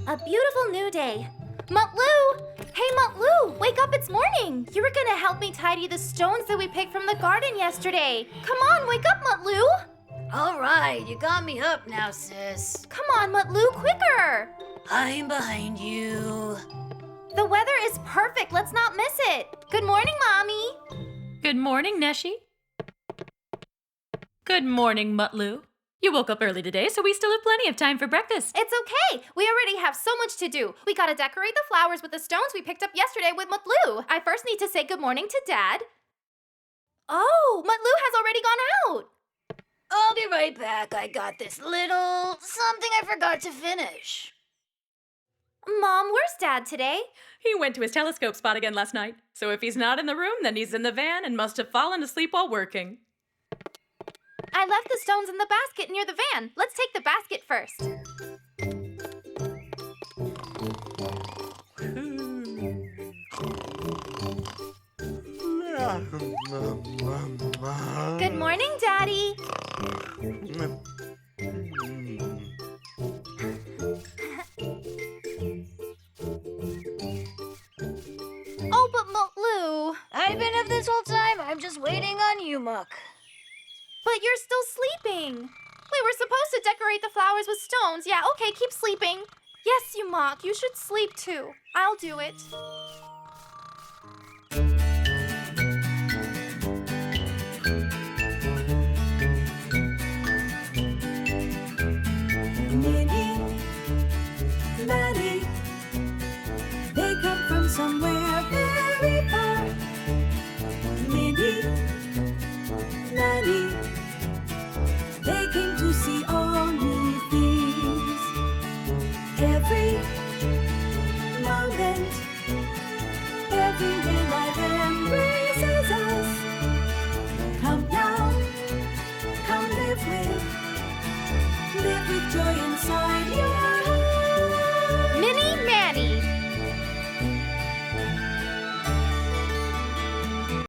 A beautiful new day. Mutlu! Hey, Mutlu! Wake up, it's morning! You were gonna help me tidy the stones that we picked from the garden yesterday. Come on, wake up, Mutlu! All right, you got me up now, sis. Come on, Mutlu, quicker! I'm behind you. The weather is perfect, let's not miss it. Good morning, Mommy. Good morning, Neşe. Good morning, Mutlu. You woke up early today, so we still have plenty of time for breakfast. It's okay. We already have so much to do. We gotta decorate the flowers with the stones we picked up yesterday with Mutlu. I first need to say good morning to Dad. Oh, Mutlu has already gone out. I'll be right back. I got this little something I forgot to finish. Mom, where's Dad today? He went to his telescope spot again last night, so if he's not in the room, then he's in the van and must have fallen asleep while working. I left the stones in the basket near the van. Let's take the basket first. Good morning, Daddy. Oh, but Mutlu. I've been up this whole time. I'm just waiting on you, Muck. But you're still sleeping. We were supposed to decorate the flowers with stones. Yeah, okay, keep sleeping. Yes, you mock. You should sleep too. I'll do it.